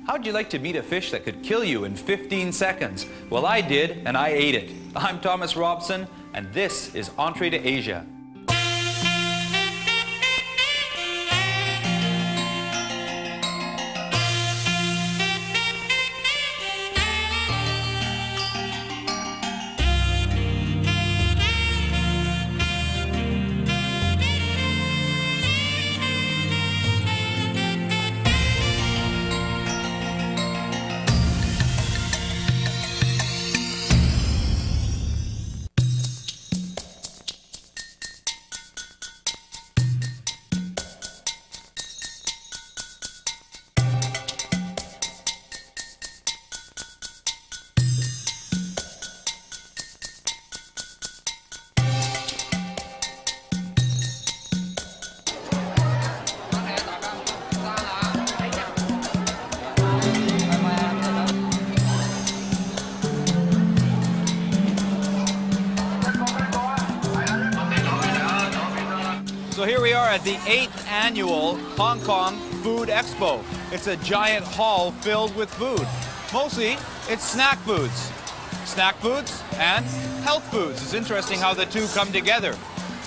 How'd you like to meet a fish that could kill you in 15 seconds? Well, I did, and I ate it. I'm Thomas Robson, and this is Entree to Asia. So here we are at the 8th annual Hong Kong Food Expo. It's a giant hall filled with food. Mostly, it's snack foods. Snack foods and health foods. It's interesting how the two come together.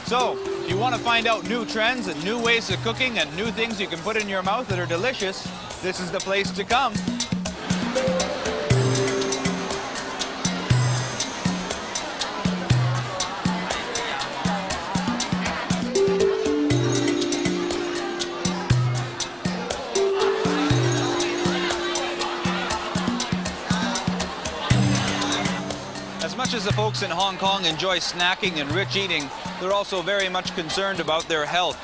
So, if you want to find out new trends and new ways of cooking and new things you can put in your mouth that are delicious, this is the place to come. As much as the folks in Hong Kong enjoy snacking and rich eating, they're also very much concerned about their health.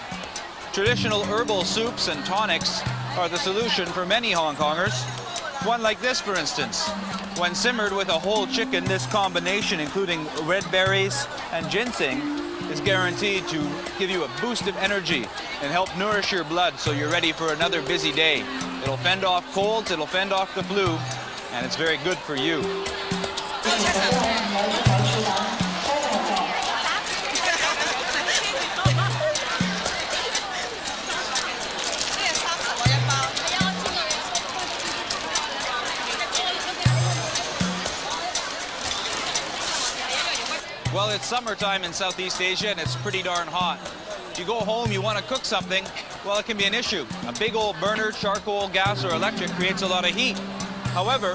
Traditional herbal soups and tonics are the solution for many Hong Kongers. One like this, for instance. When simmered with a whole chicken, this combination, including red berries and ginseng, is guaranteed to give you a boost of energy and help nourish your blood so you're ready for another busy day. It'll fend off colds, it'll fend off the flu, and it's very good for you. Well, it's summertime in Southeast Asia and it's pretty darn hot. If you go home, you want to cook something, well, it can be an issue. A big old burner, charcoal, gas, or electric creates a lot of heat. However,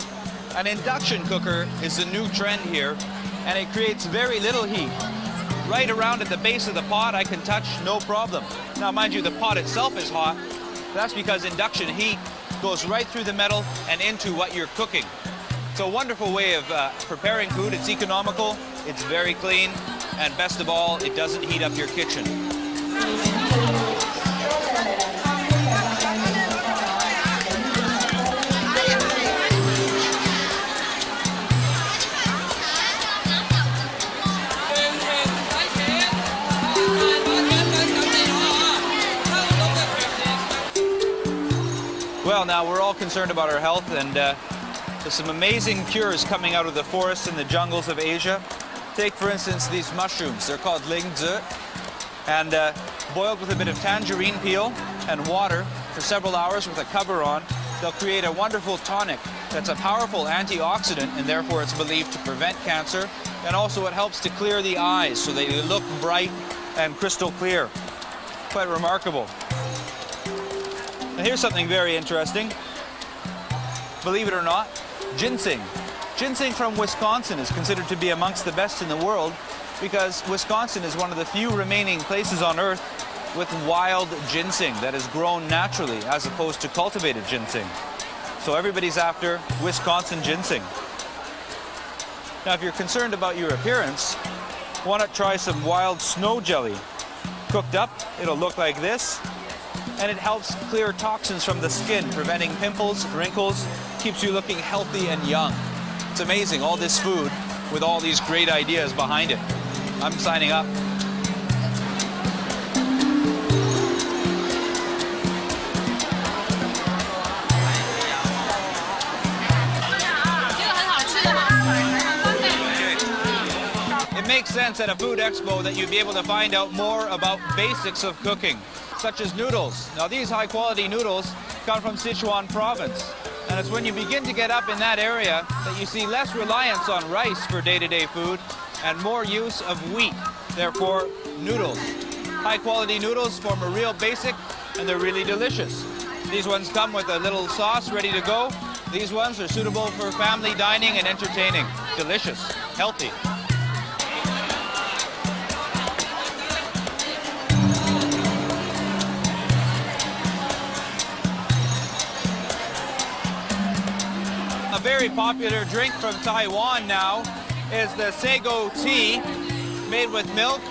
an induction cooker is the new trend here, and it creates very little heat. Right around at the base of the pot, I can touch no problem. Now, mind you, the pot itself is hot. That's because induction heat goes right through the metal and into what you're cooking. It's a wonderful way of preparing food. It's economical, it's very clean, and best of all, it doesn't heat up your kitchen. Well, now we're all concerned about our health, and there's some amazing cures coming out of the forests and the jungles of Asia. Take, for instance, these mushrooms. They're called lingzi, and boiled with a bit of tangerine peel and water for several hours with a cover on, they'll create a wonderful tonic that's a powerful antioxidant, and therefore it's believed to prevent cancer, and also it helps to clear the eyes so they look bright and crystal clear. Quite remarkable. Now here's something very interesting. Believe it or not, ginseng. Ginseng from Wisconsin is considered to be amongst the best in the world because Wisconsin is one of the few remaining places on Earth with wild ginseng that is grown naturally as opposed to cultivated ginseng. So everybody's after Wisconsin ginseng. Now if you're concerned about your appearance, why not try some wild snow jelly? Cooked up, it'll look like this, and it helps clear toxins from the skin, preventing pimples, wrinkles, keeps you looking healthy and young. It's amazing, all this food with all these great ideas behind it. I'm signing up. It makes sense at a food expo that you'd be able to find out more about basics of cooking, such as noodles. Now these high quality noodles come from Sichuan province, and And it's when you begin to get up in that area that you see less reliance on rice for day-to-day food and more use of wheat, therefore noodles. High-quality noodles form a real basic, and they're really delicious. These ones come with a little sauce ready to go. These ones are suitable for family dining and entertaining. Delicious, healthy. A very popular drink from Taiwan now is the sago tea, made with milk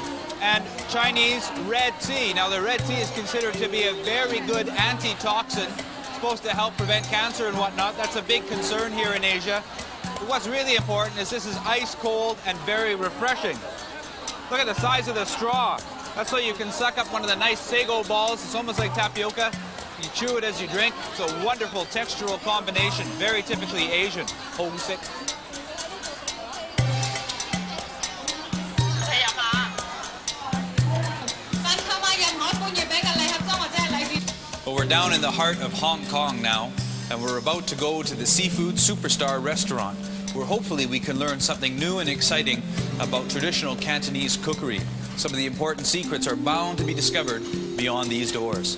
and Chinese red tea. Now the red tea is considered to be a very good antitoxin, supposed to help prevent cancer and whatnot. That's a big concern here in Asia. But what's really important is this is ice cold and very refreshing. Look at the size of the straw. That's so you can suck up one of the nice sago balls. It's almost like tapioca. You chew it as you drink. It's a wonderful textural combination, very typically Asian. Homesick. Well, we're down in the heart of Hong Kong now, and we're about to go to the Seafood Superstar restaurant, where hopefully we can learn something new and exciting about traditional Cantonese cookery. Some of the important secrets are bound to be discovered beyond these doors.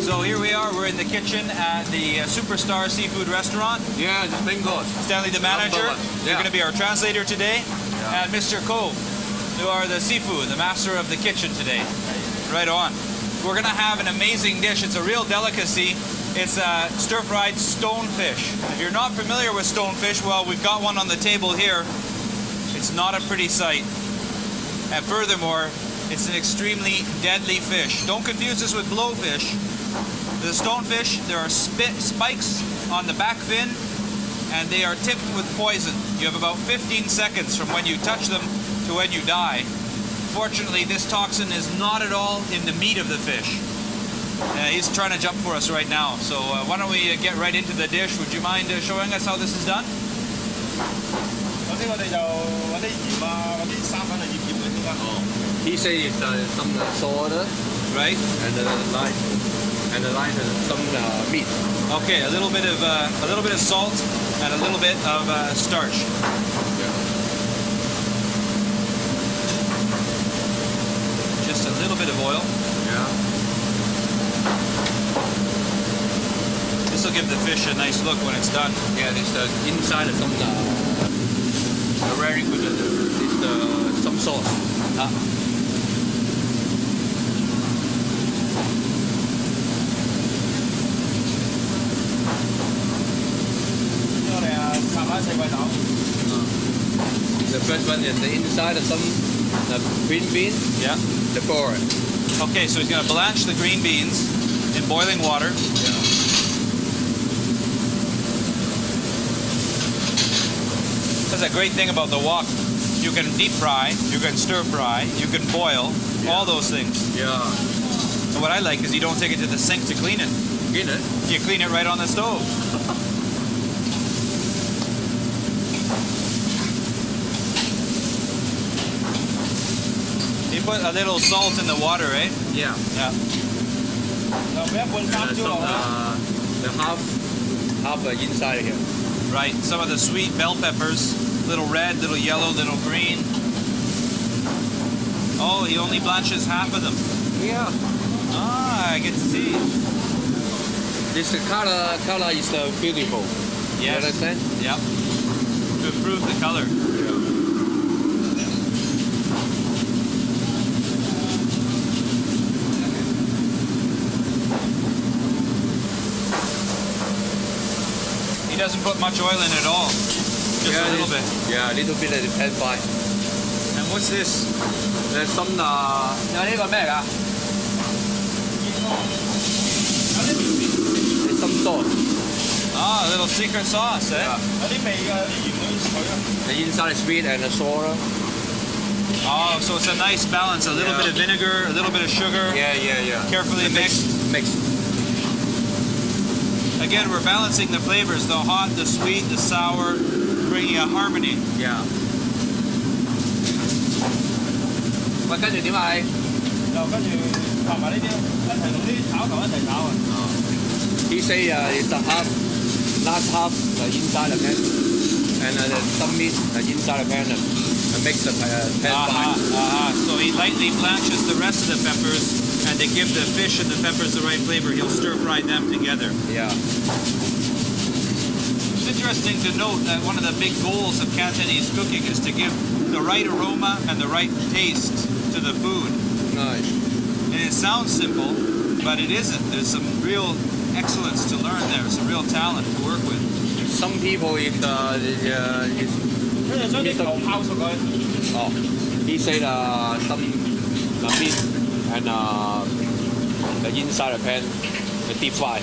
So here we are, we're in the kitchen at the Superstar Seafood Restaurant. Yeah, it's been good. Stanley, the manager, you're going to be our translator today. Yeah. And Mr. Ko, you are the seafood, the master of the kitchen today. Right on. We're going to have an amazing dish. It's a real delicacy. It's stir-fried stonefish. If you're not familiar with stonefish, well, we've got one on the table here. It's not a pretty sight. And furthermore, it's an extremely deadly fish. Don't confuse this with blowfish. The stonefish, there are spikes on the back fin, and they are tipped with poison. You have about 15 seconds from when you touch them to when you die. Fortunately, this toxin is not at all in the meat of the fish. He's trying to jump for us right now. So why don't we get right into the dish? Would you mind showing us how this is done? He says some salt, Right? and some meat. Okay, a little bit of salt and a little bit of starch. Yeah. Just a little bit of oil. Yeah. This will give the fish a nice look when it's done. Yeah, this inside of some very good. This some sauce. The first one is the inside of some green beans. Yeah. The board. Okay, so he's going to blanch the green beans in boiling water. Yeah. That's a great thing about the wok. You can deep fry, you can stir fry, you can boil, all those things. Yeah. And what I like is you don't take it to the sink to clean it. Clean it. You clean it right on the stove. You put a little salt in the water, eh? Yeah. Yeah. The half inside here. Right, some of the sweet bell peppers, little red, little yellow, little green. Oh, he only blanches half of them. Yeah. Ah, I get to see. This color is beautiful. Yes. You understand? Yep. To improve the color. He doesn't put much oil in at all. Just a little bit. Yeah, a little bit of the pan fry. And what's this? There's some It's some sauce. Ah, a little secret sauce, eh? Yeah. The inside is sweet and the sour. Oh, so it's a nice balance. A little bit of vinegar, a little bit of sugar. Yeah. Carefully mixed. Mixed. Again, we're balancing the flavors, the hot, the sweet, the sour, bringing a harmony. Yeah. 喂，跟住點啊你？就跟住夾埋呢啲，一齊同啲炒頭一齊炒啊！ He say it's the half, last half inside the pan, and some meat inside the pan and makes the pan fine. So he lightly blanches the rest of the peppers, and to give the fish and the peppers the right flavor, he'll stir fry them together. Yeah. It's interesting to note that one of the big goals of Cantonese cooking is to give the right aroma and the right taste to the food. Nice. And it sounds simple, but it isn't. There's some real excellence to learn there, some real talent to work with. Some people is 跟住將啲球拋出佢。oh, he said some meat and the inside the pan the deep fry.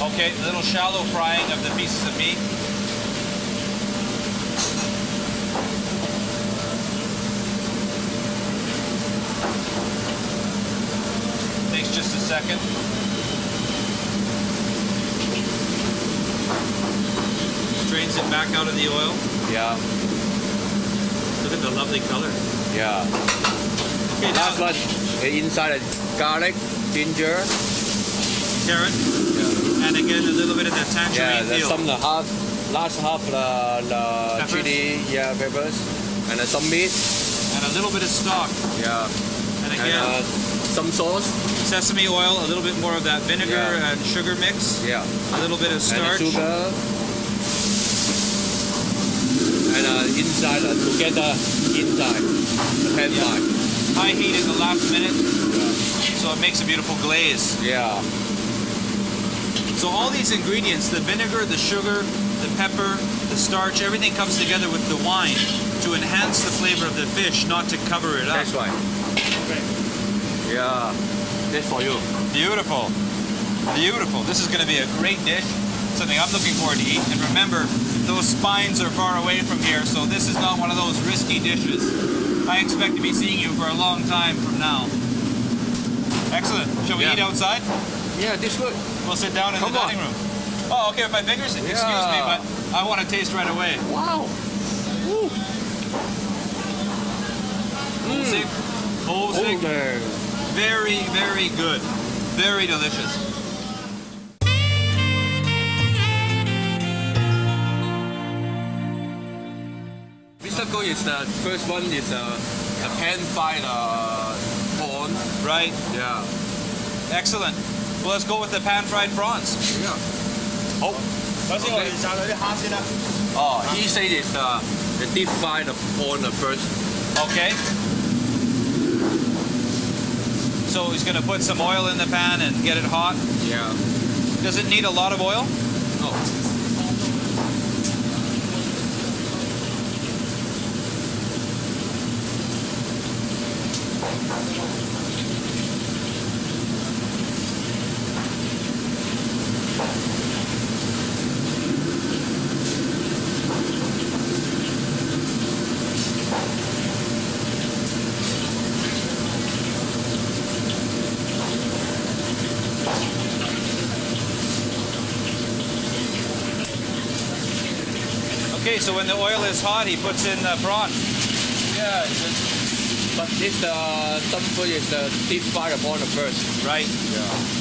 Okay, a little shallow frying of the pieces of meat. Takes just a second. Strains it back out of the oil. Yeah. Look at the lovely color. Yeah. Okay, Last now one inside the garlic, ginger. carrot. Yeah. And again, a little bit of the Yeah, tangerine there's peel. some last half the Peppers? chili, yeah, peppers, and some meat. And a little bit of stock. Yeah. And And again, some sauce. sesame oil, a little bit more of that vinegar Yeah. and sugar mix. Yeah. A little bit of And starch. sugar. And inside together inside the pan Yeah. fry. High heat at the last minute, so it makes a beautiful glaze. Yeah. So all these ingredients, the vinegar, the sugar, the pepper, the starch, everything comes together with the wine to enhance the flavor of the fish, not to cover it up. That's right. Yeah. That's for you. Beautiful. Beautiful. This is going to be a great dish. Something I'm looking forward to eat. And remember, those spines are far away from here, so this is not one of those risky dishes. I expect to be seeing you for a long time from now. Excellent. Shall we Yeah. eat outside? Yeah, this good. We'll sit down in Come the on. dining room. Oh, okay, with my fingers? Excuse me, Yeah. but I want to taste right away. Wow. Woo. Hosig. Hosig. Okay. Very, very good. Very delicious. Mr. Go is the first one is a pan-fried prawn. Right. Yeah. Excellent. Well, let's go with the pan-fried prawns. Yeah. 好。首先我哋炸咗啲蝦先啦。 Oh, he said it's the deep fried prawn first. Okay. So he's going to put some oil in the pan and get it hot. Yeah. Does it need a lot of oil? No. Okay, so when the oil is hot, he puts in the prawn. Yeah. But this some food is the deep fried prawn first. Right. Yeah.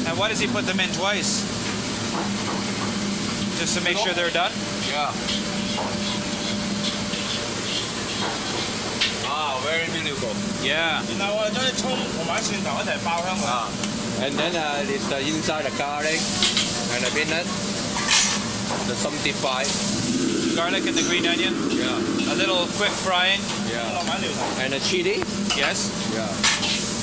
And why does he put them in twice? Just to make sure they're done? Yeah. Ah, very beautiful. Yeah. 然後我哋將啲葱同埋蒜頭一齊爆香佢。 And then it's the inside the garlic and the peanut. The some deep fried. Garlic and the green onion. Yeah. A little quick frying. 落 Yeah. 埋料頭。 And the chili. Yes. Yeah.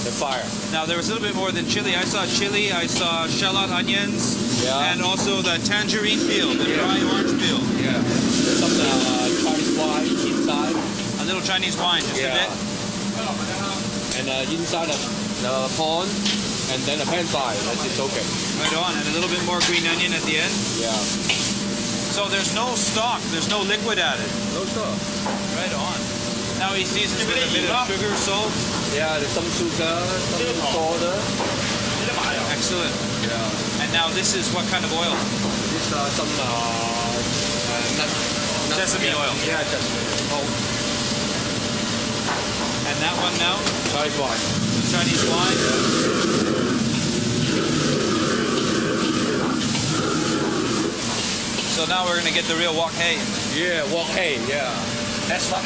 The fire. Now there was a little bit more than chili. I saw chili, I saw shallot onions, Yeah. and also the tangerine peel, the Yeah. dry orange peel. Yeah. There's some Chinese wine inside. A little Chinese wine, just a Yeah. bit. and inside the prawn, and then the pan fry. It's okay. Right on, and a little bit more green onion at the end. Yeah. So there's no stock, there's no liquid added. No stuff. Right on. Now he seasons with a bit of sugar, salt. Yeah, there's some sugar, some salt. Excellent. Yeah. And now this is what kind of oil? This some Sesame oil. Yeah, sesame. Oh. And that one now? Chinese wine. Chinese wine. So now we're going to get the real wok hei. Yeah, wok hei, yeah. That's right.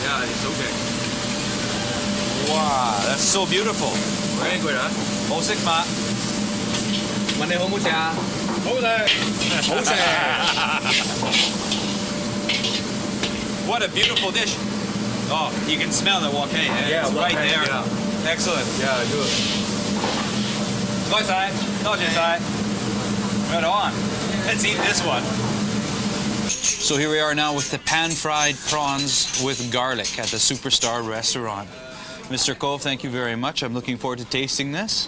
Yeah, it's okay. Wow, that's so beautiful. Very good, huh? 好食嘛？問你好唔好食啊？好食，好食。 What a beautiful dish. Oh, you can smell the wok hei. Yeah, It's wok right hei, there. yeah. Excellent. Yeah, good. 唔該晒，多謝晒。Right on. Let's eat this one. So here we are now with the pan-fried prawns with garlic at the Superstar restaurant. Mr. Cove, thank you very much. I'm looking forward to tasting this.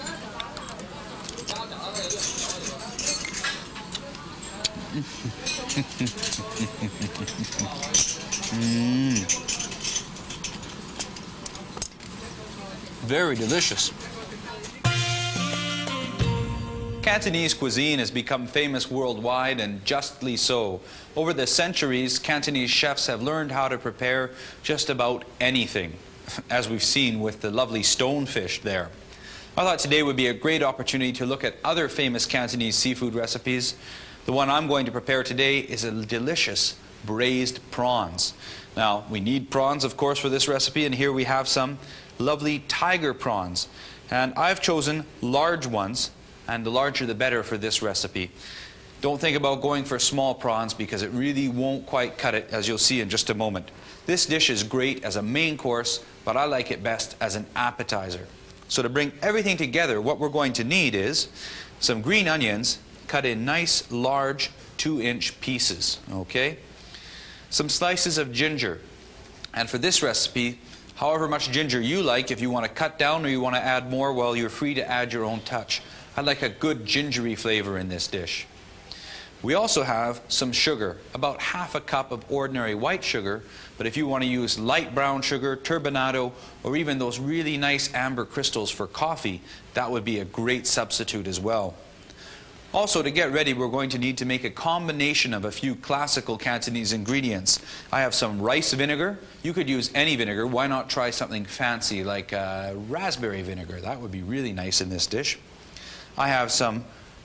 Very delicious. Cantonese cuisine has become famous worldwide, and justly so. Over the centuries, Cantonese chefs have learned how to prepare just about anything, as we've seen with the lovely stonefish there. I thought today would be a great opportunity to look at other famous Cantonese seafood recipes. The one I'm going to prepare today is a delicious braised prawns. Now, we need prawns, of course, for this recipe, and here we have some lovely tiger prawns. And I've chosen large ones, and the larger the better for this recipe. Don't think about going for small prawns because it really won't quite cut it, as you'll see in just a moment. This dish is great as a main course, but I like it best as an appetizer. So to bring everything together, what we're going to need is some green onions cut in nice, large, 2-inch pieces, okay? Some slices of ginger. And for this recipe, however much ginger you like, if you want to cut down or you want to add more, well, you're free to add your own touch. I like a good gingery flavor in this dish. We also have some sugar, about half a cup of ordinary white sugar, but if you want to use light brown sugar, turbinado, or even those really nice amber crystals for coffee, that would be a great substitute as well. Also, to get ready, we're going to need to make a combination of a few classical Cantonese ingredients. I have some rice vinegar. You could use any vinegar. Why not try something fancy like raspberry vinegar? That would be really nice in this dish. I have some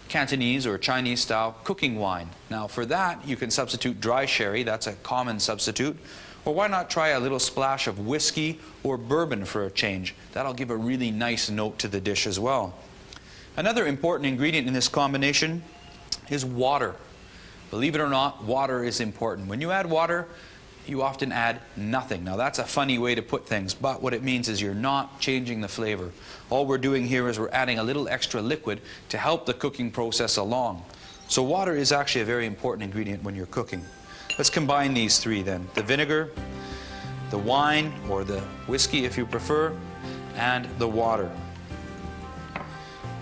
Cantonese or Chinese style cooking wine. Now for that you can substitute dry sherry, that's a common substitute, or why not try a little splash of whiskey or bourbon for a change. That'll give a really nice note to the dish as well. Another important ingredient in this combination is water. Believe it or not, water is important. When you add water, you often add nothing. Now that's a funny way to put things, but what it means is you're not changing the flavor. All we're doing here is we're adding a little extra liquid to help the cooking process along. So water is actually a very important ingredient when you're cooking. Let's combine these three then. The vinegar, the wine, or the whiskey if you prefer, and the water.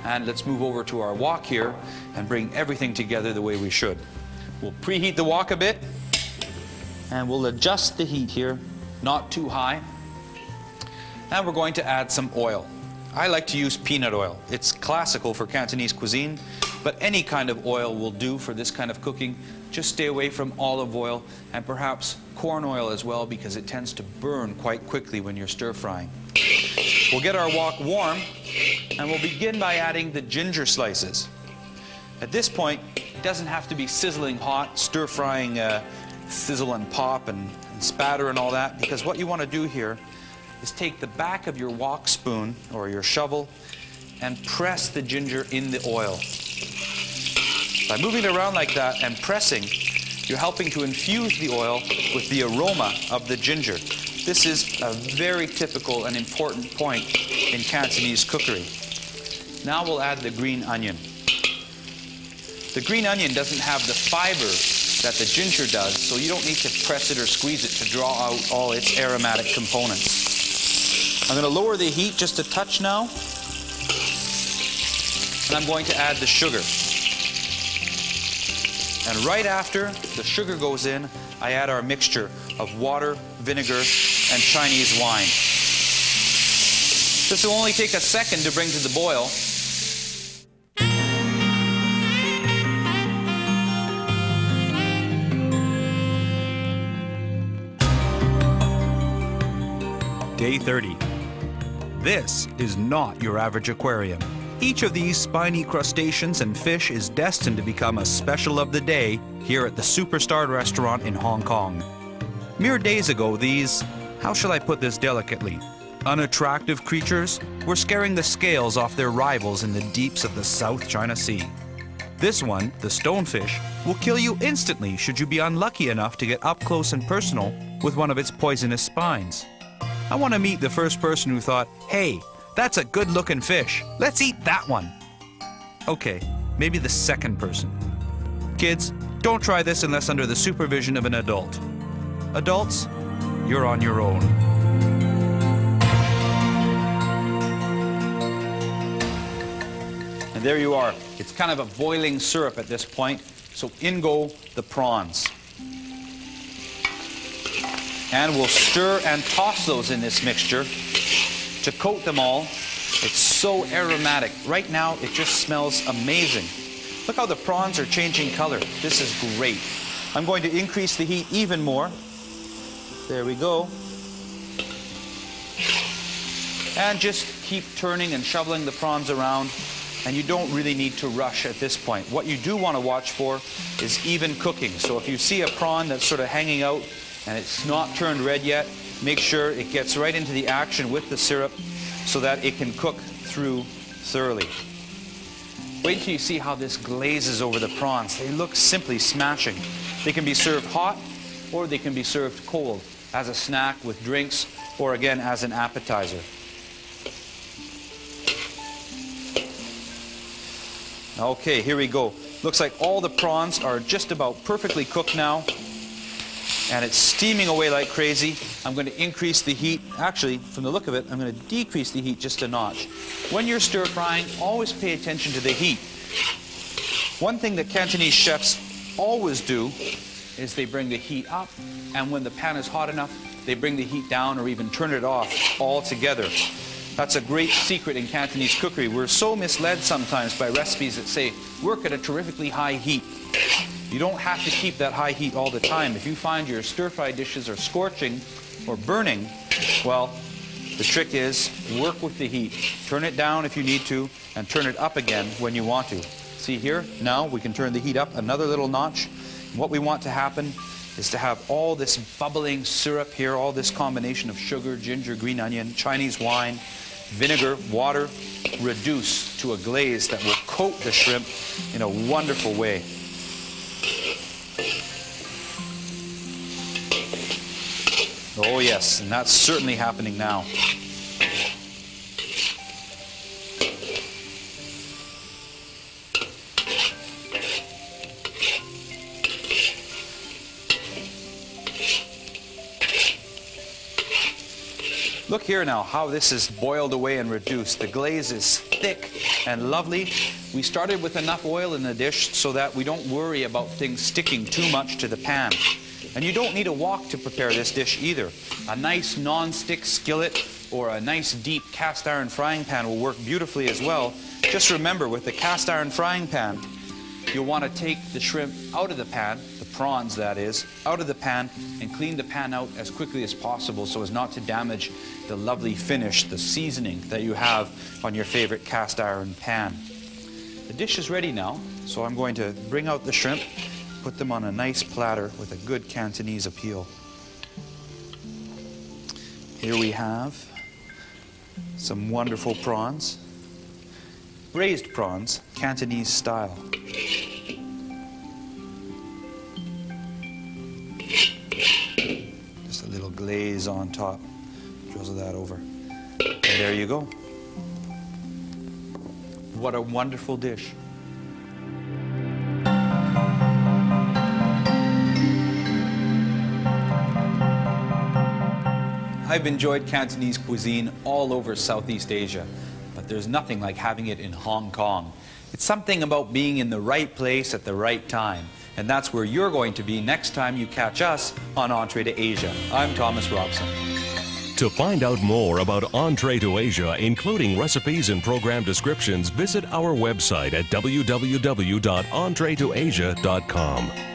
And let's move over to our wok here and bring everything together the way we should. We'll preheat the wok a bit. And we'll adjust the heat here, not too high. And we're going to add some oil. I like to use peanut oil. It's classical for Cantonese cuisine, but any kind of oil will do for this kind of cooking. Just stay away from olive oil and perhaps corn oil as well, because it tends to burn quite quickly when you're stir frying. We'll get our wok warm, and we'll begin by adding the ginger slices. At this point, it doesn't have to be sizzling hot, stir frying sizzle and pop and spatter and all that, because what you want to do here is take the back of your wok spoon or your shovel and press the ginger in the oil. By moving it around like that and pressing, you're helping to infuse the oil with the aroma of the ginger. This is a very typical and important point in Cantonese cookery. Now we'll add the green onion. The green onion doesn't have the fiber that the ginger does, so you don't need to press it or squeeze it to draw out all its aromatic components. I'm going to lower the heat just a touch now, and I'm going to add the sugar. And right after the sugar goes in, I add our mixture of water, vinegar, and Chinese wine. This will only take a second to bring to the boil. Day 30. This is not your average aquarium. Each of these spiny crustaceans and fish is destined to become a special of the day here at the Superstar restaurant in Hong Kong. Mere days ago, these, how shall I put this delicately, unattractive creatures were scaring the scales off their rivals in the deeps of the South China Sea. This one, the stonefish, will kill you instantly should you be unlucky enough to get up close and personal with one of its poisonous spines. I want to meet the first person who thought, hey, that's a good-looking fish. Let's eat that one. Okay, maybe the second person. Kids, don't try this unless under the supervision of an adult. Adults, you're on your own. And there you are. It's kind of a boiling syrup at this point, so in go the prawns. And we'll stir and toss those in this mixture to coat them all. It's so aromatic. Right now, it just smells amazing. Look how the prawns are changing color. This is great. I'm going to increase the heat even more. There we go. And just keep turning and shoveling the prawns around. And you don't really need to rush at this point. What you do want to watch for is even cooking. So if you see a prawn that's sort of hanging out and it's not turned red yet, make sure it gets right into the action with the syrup so that it can cook through thoroughly. Wait till you see how this glazes over the prawns. They look simply smashing. They can be served hot or they can be served cold as a snack with drinks or again as an appetizer. Okay, here we go. Looks like all the prawns are just about perfectly cooked now. And it's steaming away like crazy. I'm going to increase the heat. Actually, from the look of it, I'm going to decrease the heat just a notch. When you're stir frying, always pay attention to the heat. One thing that Cantonese chefs always do is they bring the heat up, and when the pan is hot enough, they bring the heat down or even turn it off altogether. That's a great secret in Cantonese cookery. We're so misled sometimes by recipes that say, work at a terrifically high heat. You don't have to keep that high heat all the time. If you find your stir-fry dishes are scorching or burning, well, the trick is work with the heat. Turn it down if you need to, and turn it up again when you want to. See here, now we can turn the heat up another little notch. What we want to happen is to have all this bubbling syrup here, all this combination of sugar, ginger, green onion, Chinese wine, vinegar, water, reduce to a glaze that will coat the shrimp in a wonderful way. Oh yes, and that's certainly happening now. Look here now how this is boiled away and reduced. The glaze is thick and lovely. We started with enough oil in the dish so that we don't worry about things sticking too much to the pan. And you don't need a wok to prepare this dish either. A nice non-stick skillet or a nice deep cast iron frying pan will work beautifully as well. Just remember, with the cast iron frying pan, you'll want to take the shrimp out of the pan, the prawns that is, out of the pan and clean the pan out as quickly as possible so as not to damage the lovely finish, the seasoning that you have on your favorite cast iron pan. The dish is ready now, so I'm going to bring out the shrimp, put them on a nice platter with a good Cantonese appeal. Here we have some wonderful prawns. Braised prawns, Cantonese style. Just a little glaze on top. Drizzle that over. And there you go. What a wonderful dish. I've enjoyed Cantonese cuisine all over Southeast Asia, but there's nothing like having it in Hong Kong. It's something about being in the right place at the right time, and that's where you're going to be next time you catch us on Entree to Asia. I'm Thomas Robson. To find out more about Entree to Asia, including recipes and program descriptions, visit our website at www.entreetoasia.com.